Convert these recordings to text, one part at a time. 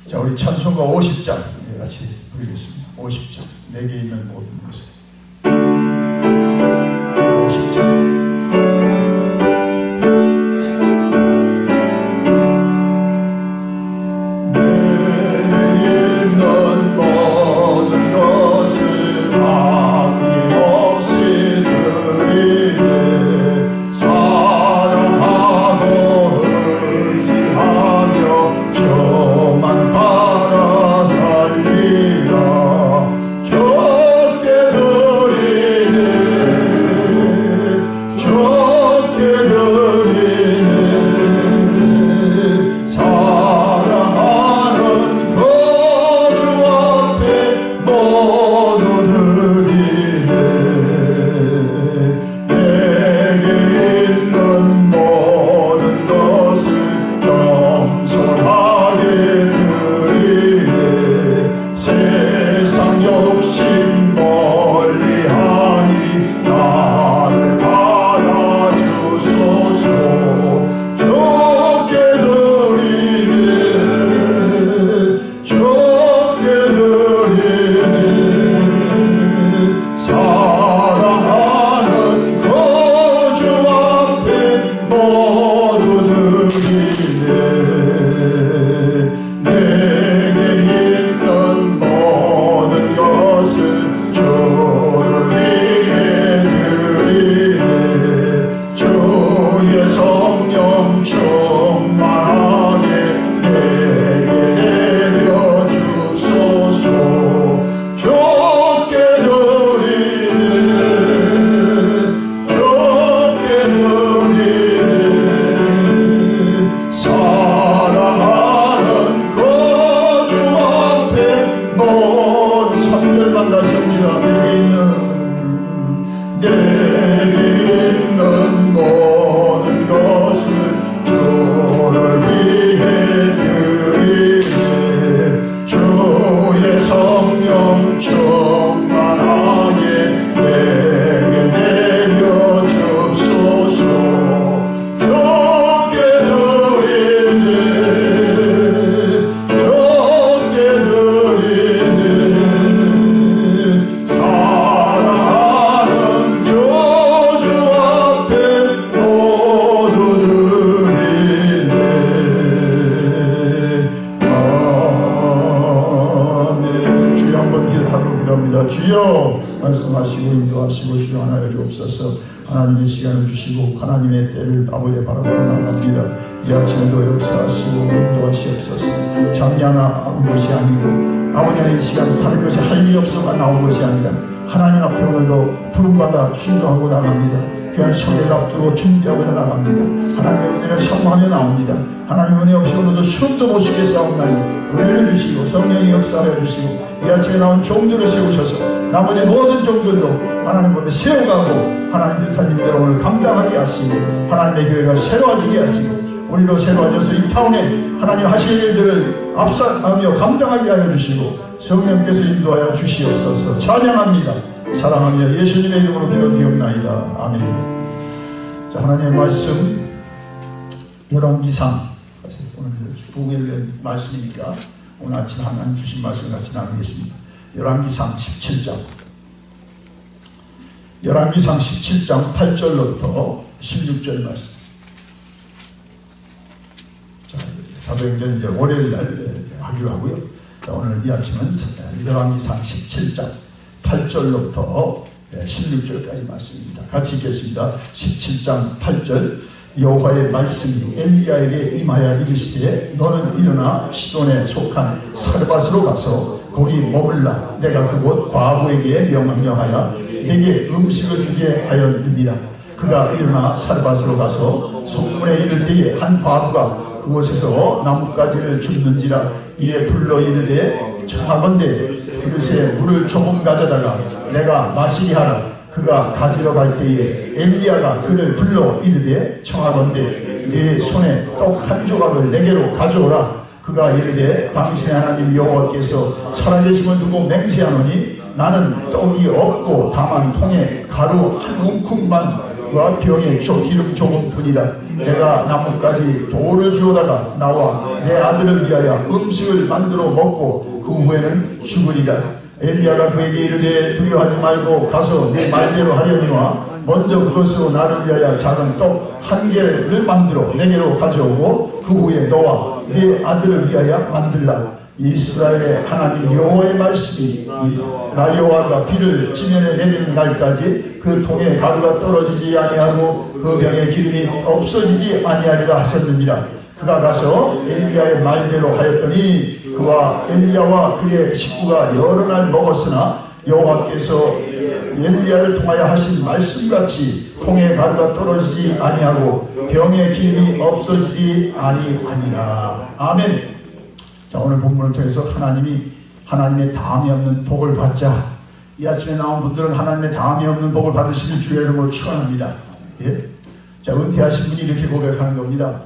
자, 우리 찬송가 50장 같이 부르겠습니다. 50장 내게 있는 모든 것을. 50장. 주여 말씀하시고 인도하시고 주관하여 주옵소서. 하나님의 시간을 주시고 하나님의 때를 아버지의 바라보고 나갑니다. 이 아침에도 역사하시고 인도하시옵소서. 장냐나 것이 아니고 아버지의 이 시간 다른 것이 할 일이 없어가 나온 것이 아니라 하나님 앞에 오늘도 부름받아 순종하고 나갑니다. 귀한 성회를 앞두고 준비하고 나갑니다. 하나님의 은혜를 사모하며 나옵니다. 하나님의 은혜 없이 오늘도 숨도 못 쉬게 싸움나니 은혜를 주시고 성령의 역사하여 주시고 이 아침에 나온 종들을 세우셔서 나머지 모든 종들도 하나님 앞에 세워가고 하나님 뜻한 일대로 오늘 감당하게 하시고 하나님의 교회가 새로워지게 하시고 우리로 새로워져서 이 타운에 하나님 하실 일들을 앞서가며 감당하게 하여 주시고 성령께서 인도하여 주시옵소서. 찬양합니다. 사랑하며 예수님의 이름으로 기도드리옵나이다. 아멘. 자, 하나님의 말씀 열왕기상 오늘 축복을 위한 말씀이니까 오늘 아침 하나님 주신 말씀 같이 나누겠습니다. 열왕기상 17장 열왕기상 17장 8절로부터 16절 말씀. 자, 사도행전 이제 월요일날 하기로 하고요. 자, 오늘 이 아침은 열왕기상 17장 8절로부터 16절까지 말씀입니다. 같이 읽겠습니다. 17장 8절. 여호와의 말씀이 엘리야에게 임하여 이르시되 너는 일어나 시돈에 속한 사르밧으로 가서 거기 머물라. 내가 그곳 과부에게 명령하여 내게 음식을 주게 하였느니라. 그가 일어나 사르밧으로 가서 성문에 이를 때에 한 과부가 그곳에서 나뭇가지를 줍는지라. 이에 불러 이르되 청하건대 그릇에 물을 조금 가져다가 내가 마시게 하라. 그가 가지러 갈 때에 엘리야가 그를 불러 이르되 청하건대 네 손에 떡 한 조각을 내게로 가져오라. 그가 이르되 당신의 하나님 여호와께서 살아계심을 두고 맹세하노니 나는 떡이 없고 다만 통에 가루 한 움큼만 그와 병에 기름 조금뿐이라. 내가 나뭇가지 돌을 주워다가 나와 내 아들을 위하여 음식을 만들어 먹고 그 후에는 죽으리라. 엘리야가 그에게 이르되 두려워하지 말고 가서 내 말대로 하려니와 먼저 그것으로 나를 위하여 작은 떡 한 개를 만들어 내게로 가져오고 그 후에 너와 내 아들을 위하여 만들라. 이스라엘의 하나님 여호와의 말씀이 나 여호와가 비를 지면에 내리는 날까지 그 통에 가루가 떨어지지 아니하고 그 병에 기름이 없어지지 아니하리라 하셨느니라. 그가 가서 엘리야의 말대로 하였더니 그와 엘리야와 그의 식구가 여러 날 먹었으나 여호와께서 엘리야를 통하여 하신 말씀같이 통에 가루가 떨어지지 아니하고 병에 기름이 없어지지 아니하니라. 아멘. 자, 오늘 본문을 통해서 하나님의 다함이 없는 복을 받자. 이 아침에 나온 분들은 하나님의 다함이 없는 복을 받으시길 주의 이름으로 축원합니다. 예? 자, 은퇴하신 분이 이렇게 고백하는 겁니다.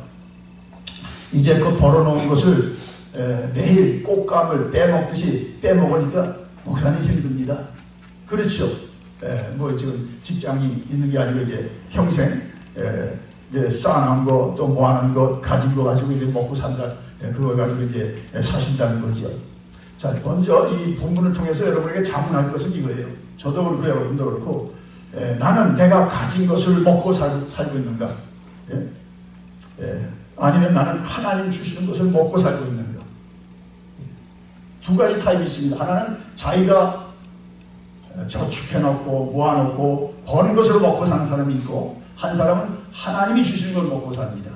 이제껏 벌어놓은 것을 매일 꽃감을 빼먹듯이 빼먹으니까 목사님 힘듭니다. 그렇죠. 뭐 지금 직장이 있는 게 아니고 이제 평생 이제 쌓아놓은 거 또 모아놓은 것 가진 거 가지고 이제 먹고 산다. 그걸 가지고 이제 사신다는 거죠. 자, 먼저 이 본문을 통해서 여러분에게 자문할 것은 이거예요. 저도 그렇고 여러분도 그렇고 나는 내가 가진 것을 먹고 살고 있는가? 아니면 나는 하나님 주시는 것을 먹고 살고 있는가? 두 가지 타입이 있습니다. 하나는 자기가 저축해놓고 모아놓고 버는 것으로 먹고 사는 사람이 있고, 한 사람은 하나님이 주시는 걸 먹고 삽니다.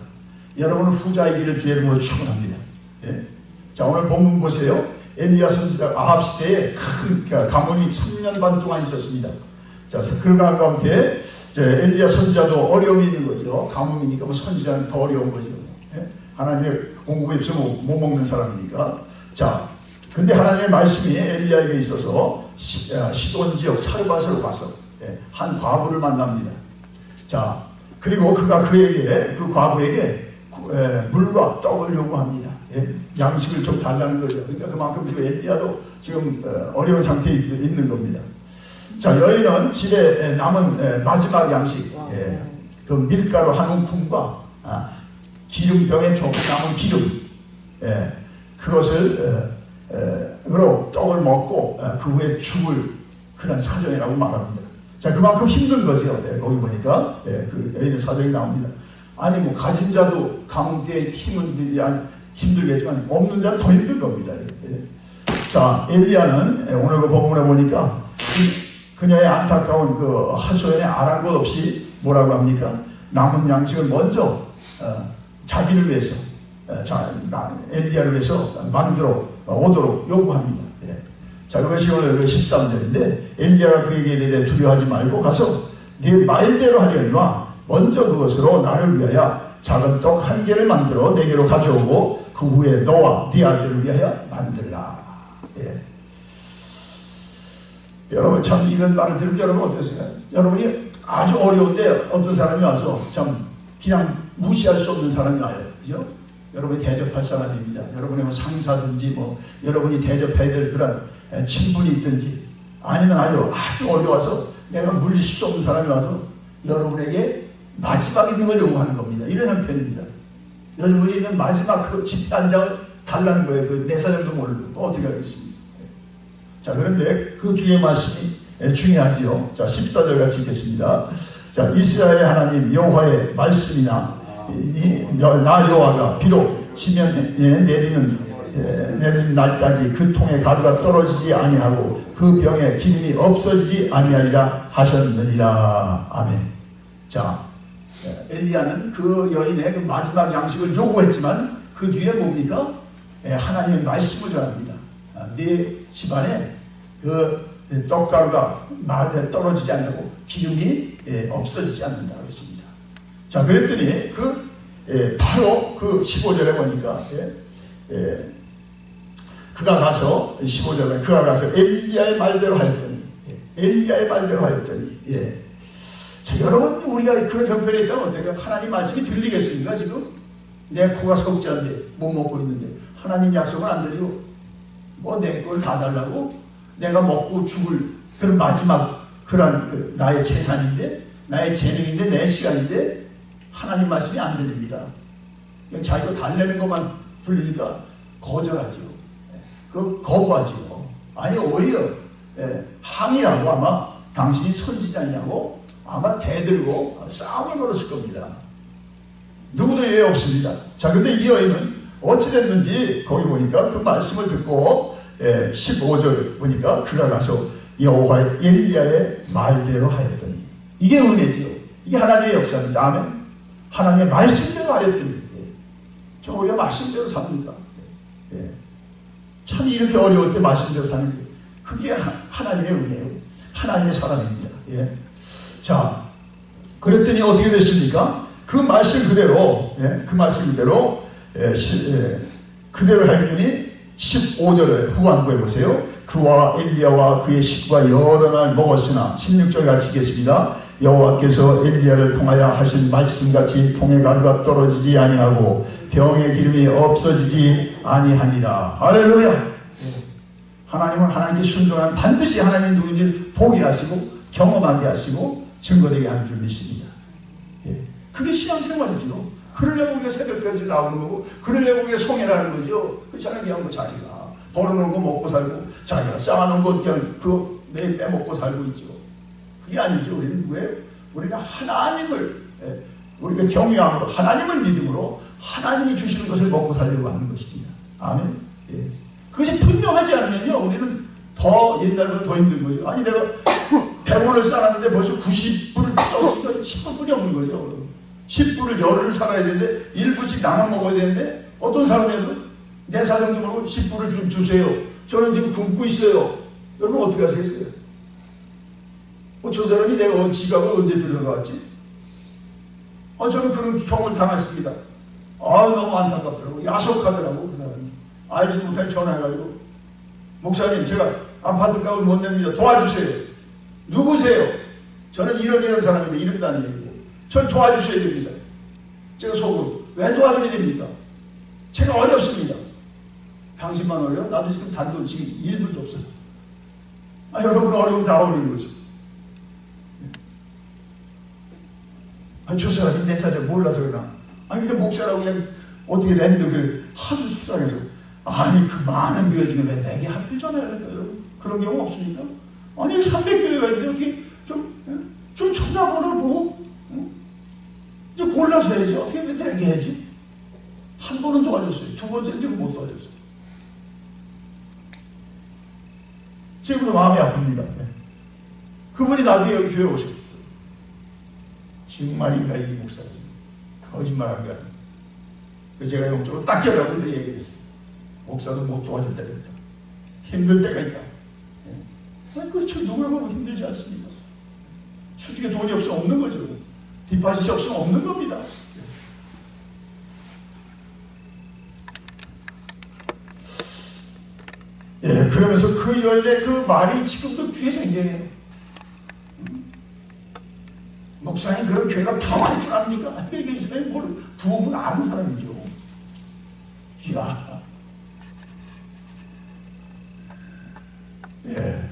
여러분은 후자이기를 주의 이름으로 축원합니다. 예? 자, 오늘 본문 보세요. 엘리야 선지자 아합 시대에 큰 가뭄이 3년 반 동안 있었습니다. 자, 그 가운데 엘리야 선지자도 어려움이 있는 거죠. 가뭄이니까 뭐 선지자는 더 어려운 거죠. 예? 하나님의 공급이 없으면 못 먹는 사람이니까. 자, 근데 하나님의 말씀이 엘리야에게 있어서 시돈 지역 사르밧으로 가서 한 과부를 만납니다. 자, 그리고 그가 그 과부에게 물과 떡을 요구합니다. 양식을 좀 달라는 거죠. 그러니까 그만큼 지금 엘리야도 지금 어려운 상태에 있는 겁니다. 자, 여인은 집에 남은 마지막 양식, 그 밀가루 한 움큼과 기름병에 조금 남은 기름, 그것을 그로 떡을 먹고 그 후에 죽을 그런 사정이라고 말합니다. 자, 그만큼 힘든 거죠. 거기 보니까 그 여인의 사정이 나옵니다. 아니 뭐 가진 자도 가뭄 때에 힘들겠지만 없는 자는 더 힘든 겁니다. 자, 엘리야는 오늘 그 본문에 보니까 그녀의 안타까운 그 하소연에 아랑 것 없이 뭐라고 합니까? 남은 양식을 먼저 자기를 위해서 엘리야를 위해서 만들어 오도록 요구합니다. 자, 그것이 오늘 13절인데 엘리야가 그에게 이르되 두려워하지 말고 가서 네 말대로 하려니와 먼저 그것으로 나를 위하여 작은 떡 한 개를 만들어 내게로 가져오고 그 후에 너와 네 아들을 위하여 만들라. 여러분 참 이런 말을 들으면 여러분 어떠세요? 여러분이 아주 어려운데 어떤 사람이 와서 참 그냥 무시할 수 없는 사람이 와요. 그죠? 여러분이 대접할 사람입니다. 여러분의 뭐 상사든지 뭐 여러분이 대접해야 될 그런 친분이 있든지 아니면 아주 어려워서 내가 물리칠 수 없는 사람이 와서 여러분에게 마지막 있는 걸 요구하는 겁니다. 이런 형편입니다. 여러분이 있는 마지막 그 집회 한 장을 달라는 거예요. 그 내 사정도 모르고 어떻게 하겠습니까? 자, 그런데 그 뒤에 말씀이 중요하지요. 자, 14절 같이 읽겠습니다. 자, 이스라엘의 하나님 여호와의 말씀이나 나 여호와가 비록 지면에 내리는 날까지 그 통에 가루가 떨어지지 아니하고 그 병에 기름이 없어지지 아니하리라 하셨느니라. 아멘. 자, 엘리야는 그 여인의 그 마지막 양식을 요구했지만 그 뒤에 뭡니까? 하나님의 말씀을 전합니다. 네 집안에 그 떡가루가 떨어지지 않고 기름이 없어지지 않는다고 했습니다. 자, 그랬더니 바로 그 15절에 보니까 그가 가서 15절에 그가 가서 엘리야의 말대로 하였더니 자, 여러분 우리가 그런 형편에 있다면 어떻게 하나님 말씀이 들리겠습니까? 지금 내 코가 석자인데 못 먹고 있는데 하나님 약속은 안 드리고 뭐 내 걸 다 달라고 내가 먹고 죽을 그런 마지막 그런 나의 재산인데 나의 재능인데 내 시간인데 하나님 말씀이 안 들립니다. 그냥 자기가 달래는 것만 들리니까 거절하죠. 그 거부하죠. 아니 오히려 항의라고 아마 당신이 선지자냐고 아마 대들고 싸움을 걸었을 겁니다. 누구도 예외 없습니다. 자, 근데 이 여인은 어찌됐는지 거기 보니까 그 말씀을 듣고 15절 보니까 그가 가서 여호와의 엘리야의 말대로 하였더니, 이게 은혜지요. 이게 하나님의 역사입니다. 아멘. 하나님의 말씀대로 하였더니, 저 우리가 말씀대로 삽니다. 참 이렇게 어려울 때 말씀대로 사는 게 그게 하나님의 은혜예요. 하나님의 사랑입니다. 자, 그랬더니 어떻게 됐습니까? 그 말씀 그대로, 그 말씀 그대로 그대로 하였더니 15절에 후반부에 보세요. 그와 엘리야와 그의 식구가 여러 날 먹었으나 16절 같이 읽겠습니다. 여호와께서 엘리야를 통하여 하신 말씀같이 통의 가루가 떨어지지 아니하고 병의 기름이 없어지지 아니하니라. 할렐루야. 하나님은 하나님께 순종하면 반드시 하나님이 누구인지 보게 하시고 경험하게 하시고 증거되게 하는 줄 믿습니다. 그게 신앙생활이죠. 그러려고 우리가 새벽까지 나오는 거고, 그러려고 우리가 송해라는 거죠. 그렇잖아요. 그냥 뭐 자기가 벌어놓은 거 먹고 살고, 자기가 쌓아놓은 거 그냥 그 매일 빼먹고 살고 있죠. 그게 아니죠. 우리는 왜? 우리는 하나님을, 우리가 경외함으로, 하나님을 믿음으로 하나님이 주시는 것을 먹고 살려고 하는 것입니다. 아멘. 그것이 분명하지 않으면요, 우리는 더 옛날보다 더 힘든 거죠. 아니, 내가 100원을 쌓았는데 벌써 90불을 썼으니까 10불이 없는 거죠. 10불을 열흘을 살아야 되는데 1불씩 나눠 먹어야 되는데, 어떤 사람에서 내 사정도 모르고 10불을 좀 주세요. 저는 지금 굶고 있어요. 여러분 어떻게 하시겠어요? 저 사람이 내가 지갑을 언제 들어갔지? 저는 그런 경험을 당했습니다. 너무 안타깝더라고. 야속하더라고 그 사람이. 알지 못할 전화해가지고, 목사님 제가 아파트 값을 못 냅니다. 도와주세요. 누구세요? 저는 이런 사람인데 이름도 안 얘기고, 저를 도와주셔야 됩니다. 제가 속으로 왜 도와줘야 됩니까? 제가 어렵습니다. 당신만 어려워? 나도 지금 단돈 지금 1불도 없어요. 여러분 어려우면 다 어려운 거죠. 저 사람이 내 사정 몰라서 그러나? 근데 목사라고 그냥 어떻게 랜드 그래 하도 수상해서, 아니 그 많은 교회 중에 왜 내게 하필 전화를 할까요? 그런 경우 없습니까? 아니 300교회가 있는데 어떻게 좀 전화번호를 보고 이제 골라서 해야지. 어떻게 내게 해야지? 한 번은 도와줬어요. 두 번째는 지금 못 도와줬어요. 지금도 마음이 아픕니다. 그분이 나중에 여기 교회 오셨어요. 정말인가 이 목사 지금 거짓말한 거 아니에요. 그래서 제가 영적으로 딱 깨달고 얘기를 했어요. 목사도 못 도와줄 때가 있다. 힘들 때가 있다. 그렇죠. 누구나 보고 힘들지 않습니다. 수중에 돈이 없으면 없는 거죠. 디파짓이 없으면 없는 겁니다. 그러면서 그 여인의 그 말이 지금도 귀에 생생해요. 목사님 그런 교회가 평화할 줄 압니까? 이게 이 사람이 뭘 부흥을 아는 사람이죠. 이야.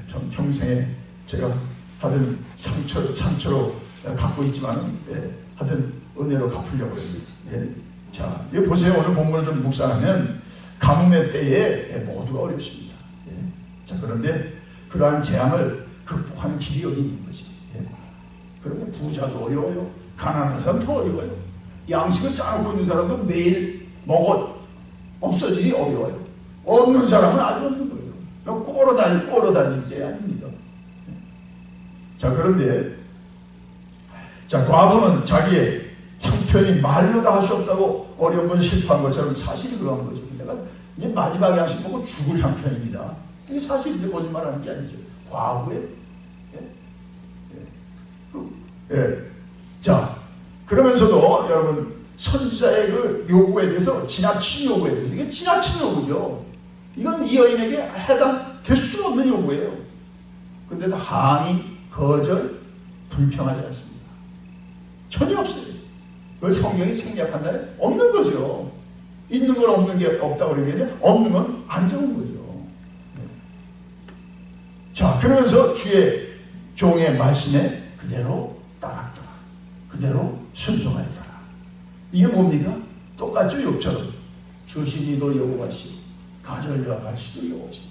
전 평생에 제가 하여튼 상처로 갖고 있지만은, 하여튼 은혜로 갚으려고 해요. 자, 여기 보세요. 오늘 본문을 좀 묵상하면 가뭄의 때에 모두가 어렵습니다. 자, 그런데 그러한 재앙을 극복하는 길이 여기 있는 거지. 그런데 부자도 어려워요. 가난한 사람 더 어려워요. 양식을 쌓아놓고 있는 사람도 매일 먹어 없어지기 어려워요. 없는 사람은 아주 없는 거예요. 꼬러 다닐 때 아닙니다. 자, 그런데 과부는 자기의 형편이 말로 다 할 수 없다고 어려운 건 실패한 것처럼 사실이 그러한 거죠. 내가 이제 마지막 양식 보고 죽을 형편입니다. 이게 사실 이제 거짓말하는 게 아니죠. 과부예요. 자, 그러면서도 여러분 선지자의 그 요구에 대해서 지나친 요구에 대해서, 이게 지나친 요구죠. 이건 이 여인에게 해당될 수 없는 요구예요. 근데도 항의, 거절, 불평하지 않습니다. 전혀 없어요. 그걸 성경이 생략한다? 없는 거죠. 있는 건 없는 게 없다고 그러겠냐? 없는 건 안 적은 거죠. 자, 그러면서 주의 종의 말씀에 그대로 따랐더라. 그대로 순종하여라. 이게 뭡니까? 똑같죠. 욥처럼 주시니도 여호와시오 가져올려가 갈지도 여호와시오.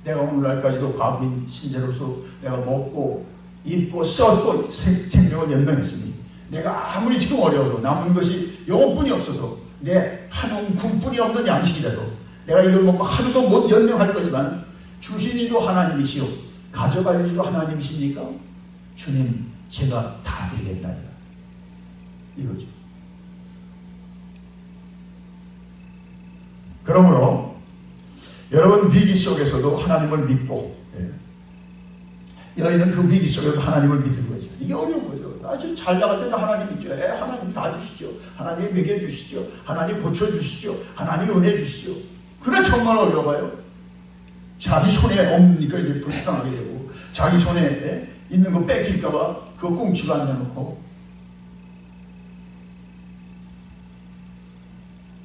내가 오늘날까지도 과부인 신자로서 내가 먹고 입고 썼고 생명을 연명했으니 내가 아무리 지금 어려워도 남은 것이 요것뿐이 없어서 내 한 움큼뿐이 없는 양식이라도 내가 이걸 먹고 하루도 못 연명할 거지만 주시니도 하나님이시오 가져갈 이도 하나님이십니까? 주님 제가 다 드리겠다 이거죠. 그러므로 여러분 위기 속에서도 하나님을 믿고 여인은 그 위기 속에서 하나님을 믿는 거죠. 이게 어려운 거죠. 아주 잘 나갈 때는 하나님 믿죠. 하나님 다 주시죠. 하나님 먹여주시죠. 하나님 고쳐주시죠. 하나님 은혜 주시죠. 그래 정말 어려워요. 자기 손에 없으니까 이제 불쌍하게 되고 자기 손에 있는 거 뺏길까봐 그거 꽁치고 앉아놓고.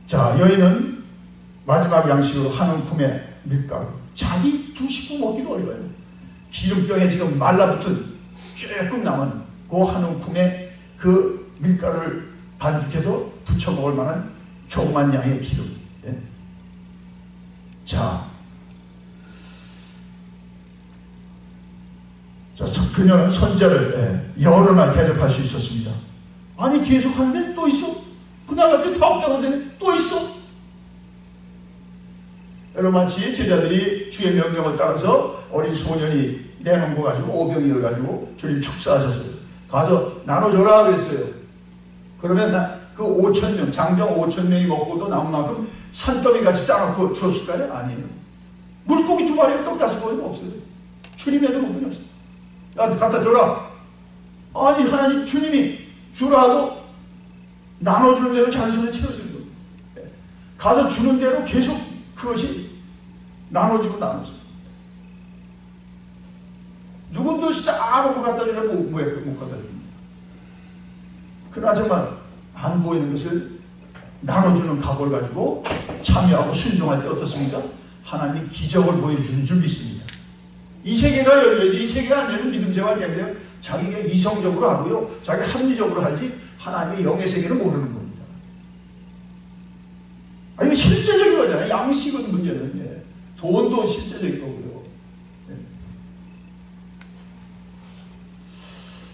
자, 여인은 마지막 양식으로 한 움큼의 밀가루, 자기 두 식구 먹기도 어려워요. 기름병에 지금 말라붙은 조금 남은 그 한 움큼의 그 밀가루를 반죽해서 부쳐 먹을 만한 조그만 양의 기름. 자, 그녀는 선자를 여러 날 대접할 수 있었습니다. 아니 계속 하는데 또 있어? 그날 갈 때 다 없다는데 또 있어? 여러분 마치 제자들이 주의 명령을 따라서 어린 소년이 내놓은 거 가지고 오병이를 가지고 주님 축사하셨어요. 가서 나눠줘라 그랬어요. 그러면 그 5,000명 장정 5,000명이 먹고도 남은 만큼 산더미같이 싸놓고 줬을까요? 아니에요. 물고기 2마리가 떡 5마리가 없어요. 주님에도 그분이 없어요. 야 갖다 줘라. 아니 하나님 주님이 주라 하고 나눠주는 대로 자기 손에 채워주는 거예요. 가서 주는 대로 계속 그것이 나눠지고 나눠져. 누군도 싸놓고 갖다 주려면 못 갖다 줍니다. 그러나 정말 안 보이는 것을 나눠주는 각오를 가지고 참여하고 순종할 때 어떻습니까? 하나님이 기적을 보여주는 줄 믿습니다. 이 세계가 열려야지. 이 세계가 안 열리면 믿음 생활이 되는데요. 자기가 이성적으로 하고요. 자기 합리적으로 하지 하나님의 영의 세계는 모르는 겁니다. 이거 실제적인 거잖아요. 양식은 문제는. 돈도 실제적인 거고요.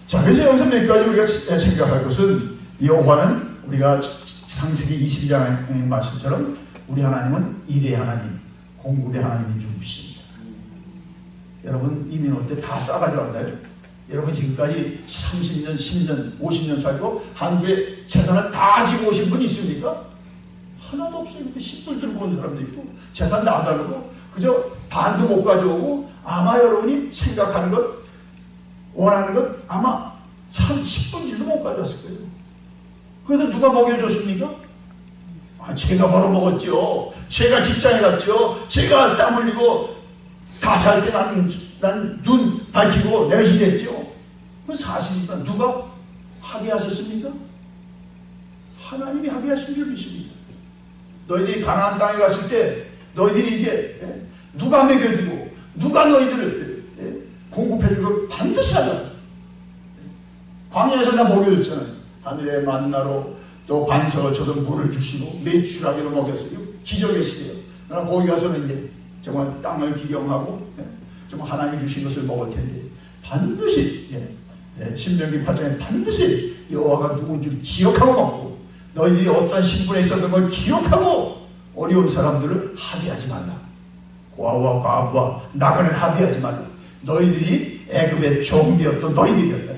자, 그래서 여기서 몇 가지 우리가 생각할 것은 여호와는 우리가 창세기 22장의 말씀처럼 우리 하나님은 일의 하나님, 공급의 하나님인 줄 믿습니다. 여러분 이민 올 때 다 싸가지고 간다요. 여러분 지금까지 30년, 10년, 50년 살고 한국에 재산을 다 지고 오신 분이 있습니까? 하나도 없어요. 그때 10불 들고 온 사람도 있고 재산 다 달라고 그저 반도 못 가져오고 아마 여러분이 생각하는 것 원하는 것 아마 10분질도 못 가져왔을 거예요. 그래서 누가 먹여줬습니까? 제가 바로 먹었죠. 제가 직장에 갔죠. 제가 땀 흘리고 다 잘 때 난 눈 밝히고 내가 일했죠. 그건 사실이지만 누가 하게 하셨습니까? 하나님이 하게 하신 줄 믿습니다. 너희들이 가나안 땅에 갔을 때 너희들이 이제 누가 먹여주고 누가 너희들을 공급해주고 반드시 하자. 광야에서 나 먹여줬잖아요. 하늘의 만나로 또 반석을 쳐서 물을 주시고 메추라기로 먹였어요. 기적의 시대예요. 나는 거기 가서는 이제 정말 땅을 기경하고 정말 하나님이 주신 것을 먹을 텐데 반드시 신명기 8장에 반드시 여호와가 누군지 기억하고 먹고 너희들이 어떤 신분에 있었던 걸 기억하고 어려운 사람들을 하대하지 말라. 고아와 과부와 나그네를 하대하지 말라. 너희들이 애굽의 종이었던 너희들이었다.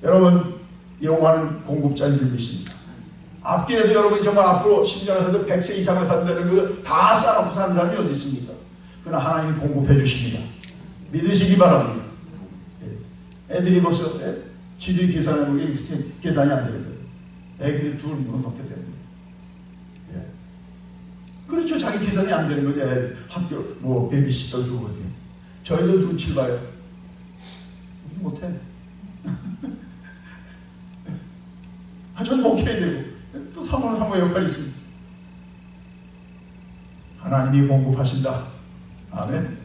여러분 여호와는 공급자인 줄 믿습니다. 앞길에도 여러분이 정말 앞으로 10년을 살도 100세 이상을 산다는 거 다 쌓아놓고 사는 사람이 어디 있습니까? 그러나 하나님이 공급해 주십니다. 믿으시기 바랍니다. 애들이 벌써 지들이 계산하는 게 계산이 안 되는 거예요. 애들이 둘 넣게 되는 거예요. 그렇죠. 자기 계산이 안 되는 거죠. 학교 뭐 베비시터 주고 어디. 저희들 눈치를 봐요. 못해. 전 목회해야 되고 또 사모의 역할이 있습니다. 하나님이 공급하신다. 아멘.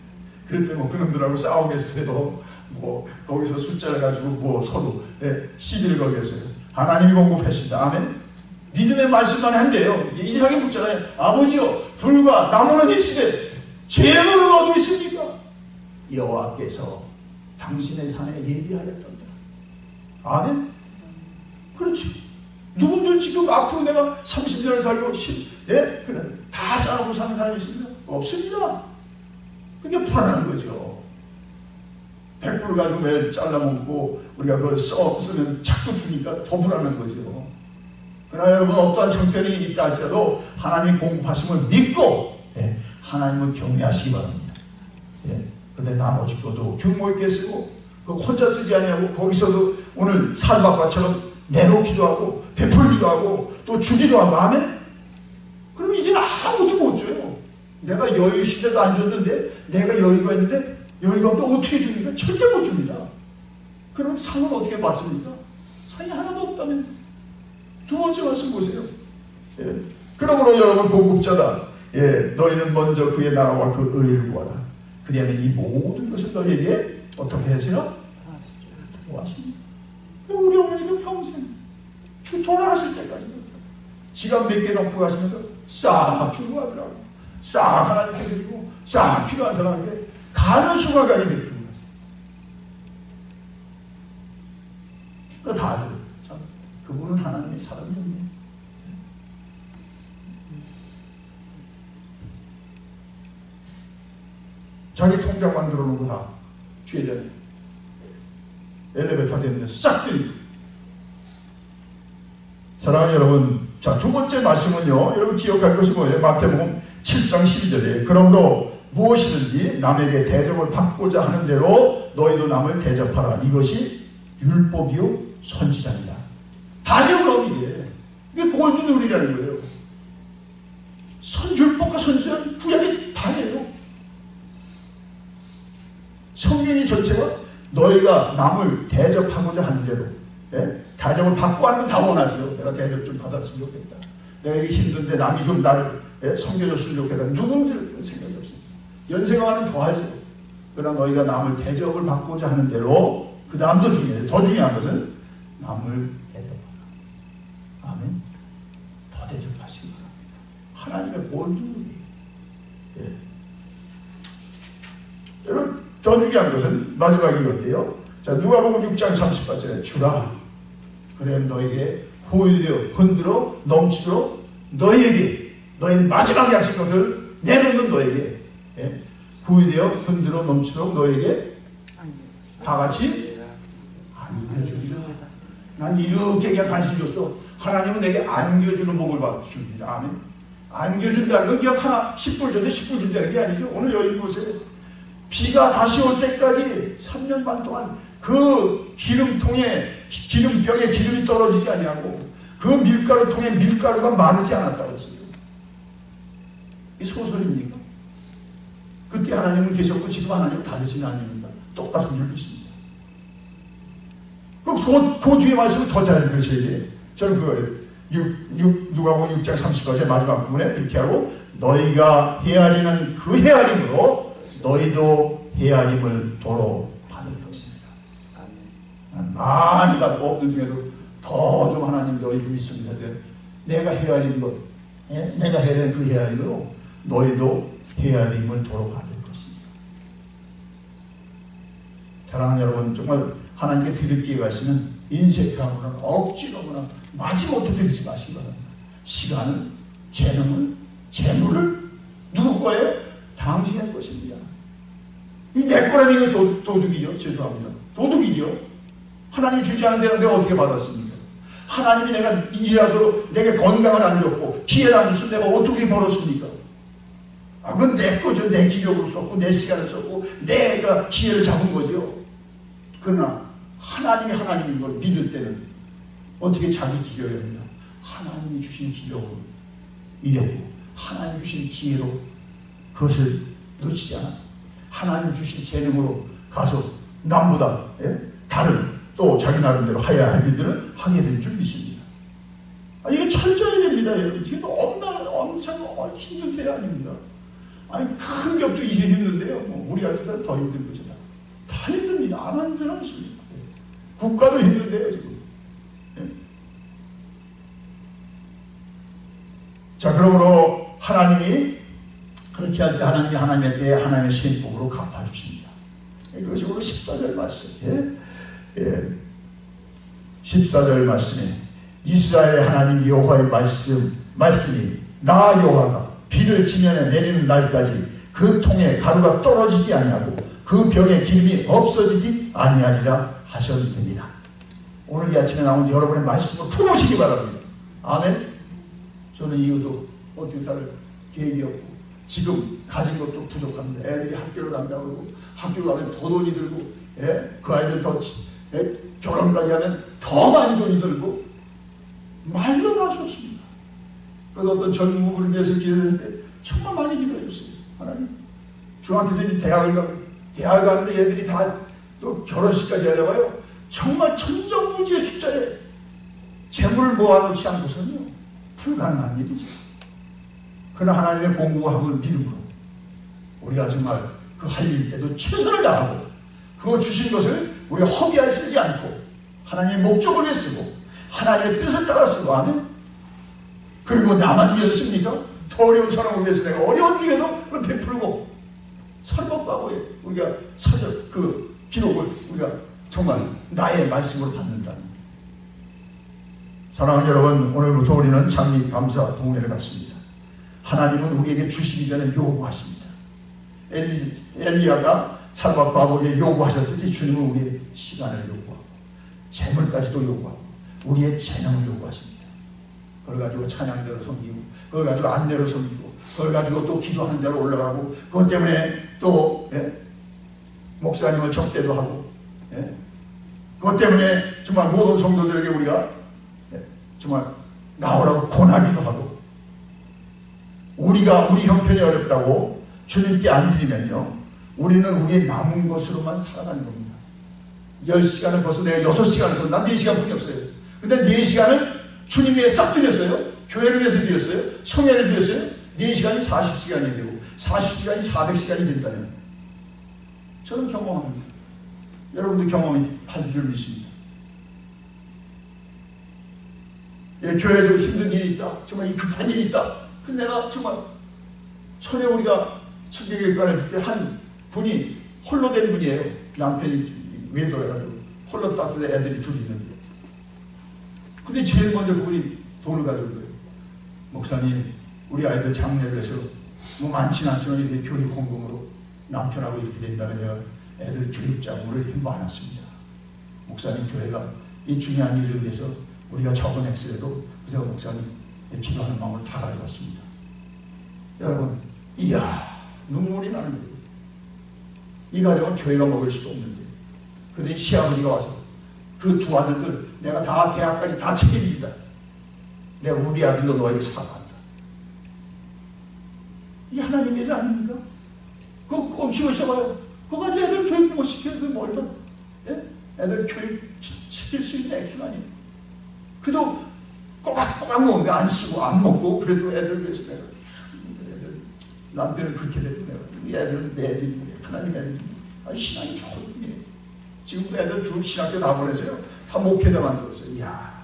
그럴 때 뭐 그놈들하고 싸우겠어도 뭐 거기서 숫자를 가지고 뭐 서로 시비를 걸겠어요. 하나님이 공급하신다. 아멘. 믿음의 말씀만 한대요. 이삭이 묻잖아요. 아버지요, 불과 나무는 있으되 재물은 어디 있습니까? 여호와께서 당신의 산에 예비하였던다. 아멘. 그렇지. 누군들 지금 앞으로 내가 30년을 살고 그래 다 싸우고 사는 사람이 있습니까? 없습니다. 그게 불안한 거죠. 100불을 가지고 매일 잘라먹고 우리가 그걸 쓰면 자꾸 주니까 더 불안한 거죠. 그러나 여러분, 어떠한 형편이 있다 할지라도 하나님이 공급하심을 믿고 하나님을 경외하시기 바랍니다. 그런데 나머지 것도 규모 있게 쓰고 혼자 쓰지 아니하고 거기서도 오늘 살박과처럼 내놓기도 하고 베풀기도 하고 또 주기도 하고 하면 그럼 이제는 아무도 못 줘요. 내가 여유 시대도 안 줬는데 내가 여유가 있는데 여유가 없는데 어떻게 줍니까? 절대 못 줍니다. 그럼 상은 어떻게 받습니까? 상이 하나도 없다면 두 번째 말씀 보세요. 그러므로 여러분 공급자다. 너희는 먼저 그의 나라와 그 의를 구하라. 그리하면 이 모든 것을 너희에게 어떻게 하시라? 도와십니다. 우리 어머니도 평생 돌아가실 때까지 지갑 몇 개 넣고 가시면서 싹 주고 가더라고. 싹 하나님께 드리고 싹 필요한 사람에게 가는 수가가이 베푸는 거죠. 다들 참 그분은 하나님의 사람이었네. 자기 통장 만들어 놓고 다 주의되네. 엘리베이터 되는데 싹 들이고. 사랑하는 여러분, 자, 두 번째 말씀은요, 여러분 기억할 것이 뭐예요? 마태복음 7장 12절에 그러므로 무엇이든지 남에게 대접을 받고자 하는 대로 너희도 남을 대접하라. 이것이 율법이요 선지자입니다. 다죠. 그럼 이게 골든룰이라는 거예요. 율법과 선지자는 구약이 다예요. 성경이 전체가 너희가 남을 대접하고자 하는 대로 대접을 받고 하는 건 다 원하죠. 내가 대접 좀 받았으면 좋겠다. 내가 이게 힘든데 남이 좀 나를 섬겨줬으면 좋겠다. 누구들 생각이 없습니다. 연세가는 더 하죠. 그러나 너희가 남을 대접을 받고자 하는 대로 그 다음도 중요해요. 더 중요한 것은 남을 대접하라. 아멘. 더 대접하시기 바랍니다. 하나님의 본능이에요. 여러분, 더 중요한 것은 마지막 이건데요. 자, 누가복음 6장 30절에 주라. 그래 너에게 호의되어 흔들어 넘치도록 너희에게 너희 마지막 약속을 내놓는 너에게 호의되어 흔들어 넘치도록 너에게 다 같이 안겨주리라. 난 이렇게 그냥 관심 줬어. 하나님은 내게 안겨주는 복을 받으십니다. 아멘. 안겨준다는 건 그냥 하나 10불 줬는데 10불 준다는 게 아니죠. 오늘 여기 보세요. 비가 다시 올 때까지 3년 반 동안 그 기름통에 기름병에 기름이 떨어지지 아니하고 그 밀가루통에 밀가루가 마르지 않았다고 했어요. 이 소설입니까? 그때 하나님은 계셨고 지금 하나님은 다르신 하나님입니다. 똑같은 분이십니다. 그 뒤에 말씀을 더 잘 들으셔야 돼요. 저는 그거예요. 누가복음 6장 30절의 마지막 부분에 이렇게 하고 너희가 헤아리는 그 헤아림으로 너희도 헤아림을 도로 받을 것입니다. 많이 받고 없는 중에도 더 좀 하나님 너희 좀 있습니다. 내가 헤아리는 것, 내가 헤아리는 그 헤아림으로 너희도 헤아림을 도로 받을 것입니다. 사랑하는 여러분, 정말 하나님께 드릴 기회가 있으면 인색하거나 억지로거나 마지못해 드리지 마시기 바랍니다. 시간을, 재능을, 재물을 누구 거예요? 당신의 것입니다. 이 내 거라는 건 도둑이죠. 죄송합니다. 도둑이죠. 하나님 주지 않은 데는 내가 어떻게 받았습니까? 하나님이 내가 일하도록 내게 건강을 안 줬고 기회를 안 줬으면 내가 어떻게 벌었습니까? 그건 내 거죠. 내 기력으로 썼고 내 시간을 썼고 내가 기회를 잡은 거죠. 그러나 하나님이 하나님인 걸 믿을 때는 어떻게 자기 기력이 아니라 하나님이 주신 기력으로 일했고 하나님 주신 기회로 그것을 놓치지 않아 하나님 주신 재능으로 가서 남보다 다른 또 자기 나름대로 해야 할 일들을 하게 될 줄 믿습니다. 이게 철저해야 됩니다. 여러분. 지금 엄청 힘든 때 아닙니다. 큰 격도 일이 힘든데요. 우리 같은 사람 더 힘든 거죠. 다 힘듭니다. 힘들지. 안 하는 사람 있습니다. 국가도 힘든데요, 지금. 자, 그러므로 하나님이 그렇게 할 때 하나님이 하나님에 하나님의 신복으로 갚아주십니다. 이것이 오늘 14절 말씀. 14절 말씀에 이스라엘 하나님 여호와의 말씀이 나 여호와가 비를 지면에 내리는 날까지 그 통에 가루가 떨어지지 아니하고 그 병에 기름이 없어지지 아니하리라 하셨느니라. 오늘 이 아침에 나온 여러분의 말씀을 풀어보시기 바랍니다. 아멘. 저는 이후도 어떻게 살 계획이 없고 지금 가진 것도 부족합니다. 애들이 학교를 간다고 그러고 학교 가면 더 돈이 들고 그 아이들 더 결혼까지 하면 더 많이 돈이 들고 말로 다 하셨습니다. 그래서 어떤 젊은 부부를 위해서 기도했는데 정말 많이 기도해줬어요. 하나님 중학교에서 이제 대학을 가는데 얘들이 다 또 결혼식까지 하려고요. 정말 천정부지의 숫자에 재물을 모아놓지 않고서는요 불가능한 일이죠. 그러나 하나님의 공부함을 믿음으로 우리가 정말 그 할 일 때도 최선을 다하고 그거 주신 것을 우리가 허비할 쓰지 않고 하나님의 목적을 위해 쓰고 하나님의 뜻을 따라 쓰고 하면 그리고 나만 위해서 씁니까? 더 어려운 사람을 위해서 내가 어려운 중에도 그걸 베풀고 설법하고에 우리가 사절 그 기록을 우리가 정말 나의 말씀으로 받는다는 사랑하는 여러분, 오늘부터 우리는 장미 감사 동회를 갖습니다. 하나님은 우리에게 주시기 전에 요구하십니다. 엘리야가 살과 과거에 요구하셨듯이 주님은 우리의 시간을 요구하고 재물까지도 요구하고 우리의 재능을 요구하십니다. 그걸 가지고 찬양대로 섬기고 그걸 가지고 안내로 섬기고 그걸 가지고 또 기도하는 자로 올라가고 그것 때문에 또 목사님을 접대도 하고 그것 때문에 정말 모든 성도들에게 우리가 정말 나오라고 권하기도 하고 우리가 우리 형편이 어렵다고 주님께 안 드리면요 우리는 우리의 남은 것으로만 살아가는 겁니다. 10시간을 벌써 내가 6시간을 썼나? 4시간뿐이 없어요. 근데 4시간을 주님 위해 싹 드렸어요. 교회를 위해서 드렸어요. 성회를 드렸어요. 4시간이 40시간이 되고 40시간이 400시간이 된다면 저는 경험합니다. 여러분도 경험하실 줄 믿습니다. 교회도 힘든 일이 있다. 정말 이 급한 일이 있다. 근데 내가 정말 전에 우리가 천주교회관을 그때 한 분이 홀로 된 분이에요. 남편이 외도해가지고 홀로 따뜻한 애들이 둘이 있는데 근데 제일 먼저 그분이 돈을 가져온 거예요. 목사님 우리 아이들 장례를 해서 뭐 많지는 않지만 이렇게 교육 헌금으로 남편하고 이렇게 된다면 내가 애들 교육 자금으로 이렇게 모아놨습니다. 목사님 교회가 이 중요한 일을 위해서 우리가 적은 액수라도 그래서 목사님 기도하는 마음을 다 가져왔습니다. 여러분 이야 눈물이 나는 거예요. 이 가정은 교회가 먹을 수도 없는데 근데 시아버지가 와서 그 두 아들들 내가 다 대학까지 다 책임진다. 내가 우리 아들도 너에게 사과한다. 이게 하나님의 일 아닙니까? 그거 엄청 오셔봐요. 그거 가지고 애들 교육 못 시켜요. 그게 뭐 얼마나 애들 교육 시킬 수 있는 액수가 아니에요. 그래도 꼬박꼬박 먹는데 안 쓰고 안 먹고 그래도 애들 위해서 내가 애들 남편을 그렇게 내고 내가 이 애들은 내 애들이 하나님 애들이 아주 신앙이 좋은 분이에요. 지금도 애들 둘 신학교 다 보내서요. 다 목회자 만들었어요. 이야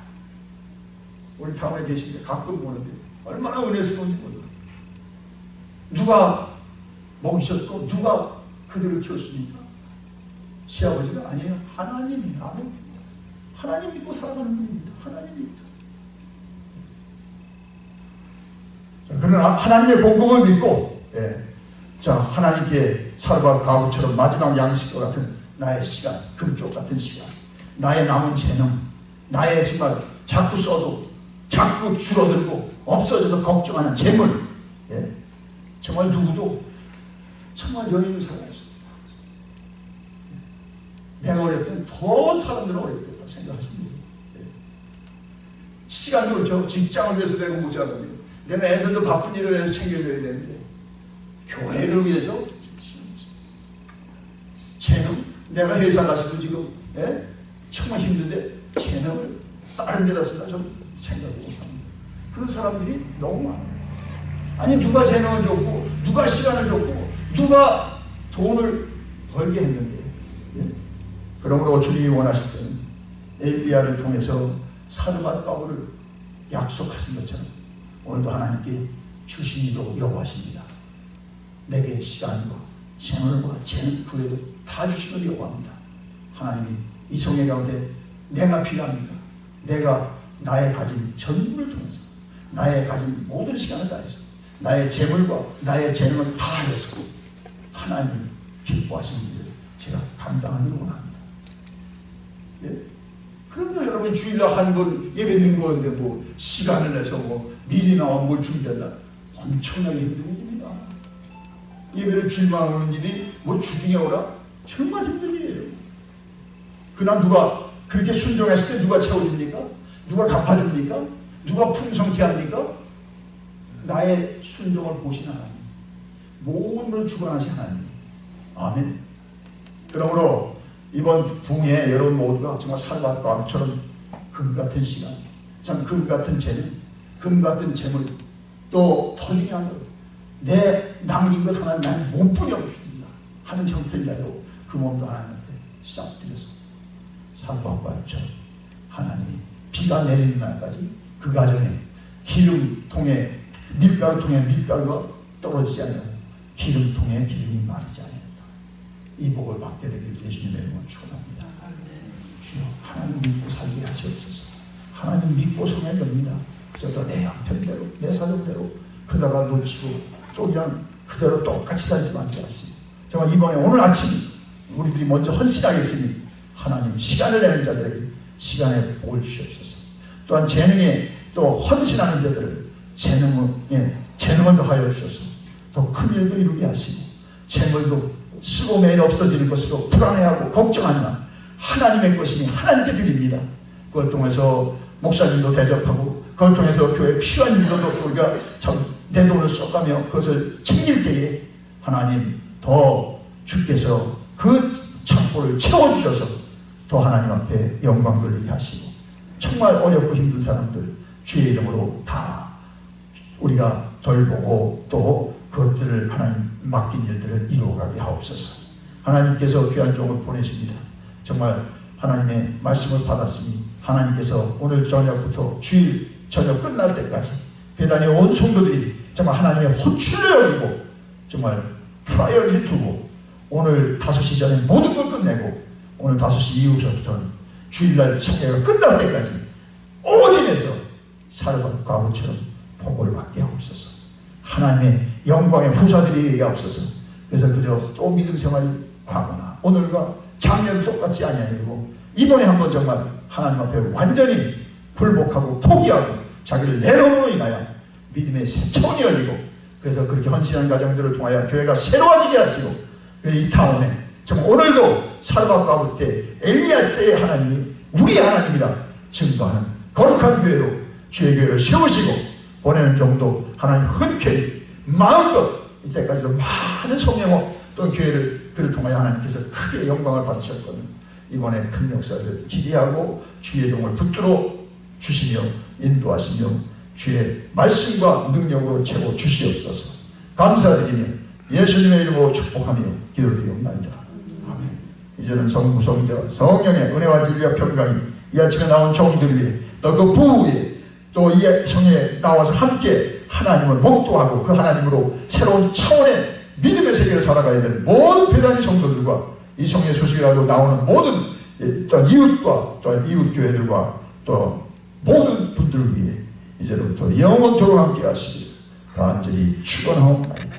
우리 타운에 계신데 가끔 보는데 얼마나 은혜스러운지 몰라. 누가 먹이셨고 누가 그들을 키웠습니까? 시아버지가 아니에요. 하나님이 아멘. 하나님 믿고 살아가는 분입니다. 하나님 믿고. 그러나 하나님의 공공을 믿고 자 하나님께 살과 가부처럼 마지막 양식과 같은 나의 시간, 금쪽 같은 시간, 나의 남은 재능, 나의 정말 자꾸 써도 자꾸 줄어들고 없어져서 걱정하는 재물 정말 누구도 정말 여유를 살아있습니다. 내가 어렵든 더 사람들은 어렵겠다 생각하십니다. 시간도 그렇죠. 직장을 위해서 내가 모자라는데 내가 애들도 바쁜 일을 해서 챙겨줘야 되는데 교회를 위해서 재능 내가 회사 가서도 지금 정말 힘든데 재능을 다른 데다 쓴다 좀 생각을 못합니다. 그런 사람들이 너무 많아요. 아니 누가 재능을 줬고 누가 시간을 줬고 누가 돈을 벌게 했는데 그러므로 주님이 원하실 때는 엘리야를 통해서 사르밧 바울을 약속하신 것처럼 오늘도 하나님께 주시기로 요구하십니다. 내게 시간과 재물과 재능 구애도 다 주시기로 요구합니다. 하나님이 이 성회 가운데 내가 필요합니다. 내가 나의 가진 전부를 통해서 나의 가진 모든 시간을 다해서 나의 재물과 나의 재능을 다하여서 하나님이 기뻐하시는 일을 제가 감당하기를 원합니다. 예? 그럼요, 여러분 주일날 한 번 예배 드린 거인데 뭐 시간을 내서 뭐 미리 나와 뭘 준비한다. 엄청나게 힘든 일입니다. 예배를 주일만 오는 일이 뭐 주중에 오라? 정말 힘든 일이에요. 그날 누가 그렇게 순종했을 때 누가 채워줍니까? 누가 갚아줍니까? 누가 풍성케 합니까? 나의 순종을 보신 하나님, 모든 걸 주관하신 하나님. 아멘. 그러므로 이번 부흥에 여러분 모두가 정말 사르밧 바울처럼 금같은 시간, 참 금같은 재능, 금같은 재물, 또 더 중요한 것, 내 남긴 것 하나 난 몸뿐이 없습니다 하는 형편이라도 그 몸도 하나님한테 싹 드려서 사르밧 바울처럼 하나님이 비가 내리는 날까지 그 가정에 기름통에 밀가루통에 밀가루가 떨어지지 않아요. 기름통에 기름이 마르지 않아요. 이 복을 받게 되길 예수님의 이름으로 축원합니다. 주여 하나님 믿고 살게 하시옵소서. 하나님 믿고 성에 됩니다. 그저 내 형편대로 내 사정대로 그다가 놓치고 또 그냥 그대로 똑같이 살지 말게 하시고 정말 이번에 오늘 아침 우리들이 먼저 헌신하겠으니 하나님 시간을 내는 자들에게 시간에 복을 주시옵소서. 또한 재능에 또 헌신하는 자들을 재능을 더하여 주셔서 더 큰 일도 이루게 하시고 재물도 쓰고 매일 없어지는 것으로 불안해하고 걱정하지만 하나님의 것이니 하나님께 드립니다. 그걸 통해서 목사님도 대접하고 그걸 통해서 교회 필요한 일도 우리가 내 돈을 써가며 그것을 챙길 때에 하나님 더 주께서 그 창고를 채워주셔서 더 하나님 앞에 영광 돌리게 하시고 정말 어렵고 힘든 사람들 주의 이름으로 다 우리가 돌보고 또 그것들을 하나님 맡긴 일들을 이루어가게 하옵소서. 하나님께서 귀한 종을 보내십니다. 정말 하나님의 말씀을 받았으니 하나님께서 오늘 저녁부터 주일 저녁 끝날 때까지 배단의 온 성도들이 정말 하나님의 호출을 여기고 정말 프라이어리티 두고 오늘 5시 전에 모든 걸 끝내고 오늘 5시 이후부터는 주일날 성회가 끝날 때까지 어디에서 사르밧 바울처럼 복을 받게 하옵소서. 하나님의 영광의 후사들이 하옵소서. 그래서 그저 또 믿음 생활이 과거나 오늘과 작년은 똑같지 아니하고 이번에 한번 정말 하나님 앞에 완전히 굴복하고 포기하고 자기를 내놓음으로 인하여 믿음의 새 차원이 열리고 그래서 그렇게 헌신한 가정들을 통하여 교회가 새로워지게 하시고 이 타운에 정말 오늘도 사르밧 바울 때 엘리야 때의 하나님이 우리 하나님이라 증거하는 거룩한 교회로 주의 교회를 세우시고 보내는 정도 하나님 흔쾌히 마음껏 이때까지도 많은 성령과 또 교회를 그를 통하여 하나님께서 크게 영광을 받으셨거든요. 이번에 큰 역사를 기대하고 주의 종을 붙들어 주시며 인도하시며 주의 말씀과 능력으로 채워 주시옵소서. 감사드리며 예수님의 이름으로 축복하며 기도드리옵나이다. 아멘. 이제는 성부성자 성령의 은혜와 진리와 평강이 이 아침에 나온 종들 위해 또 그 부후에 또 이 성에 나와서 함께 하나님을 목도하고 그 하나님으로 새로운 차원의 믿음의 세계를 살아가야 될 모든 배단의 성도들과 이 성의 소식이라도 나오는 모든 또 이웃과 또 이웃 교회들과 또 모든 분들을 위해 이제부터 영원토록 함께 하시길 간절히 축원하옵나이다.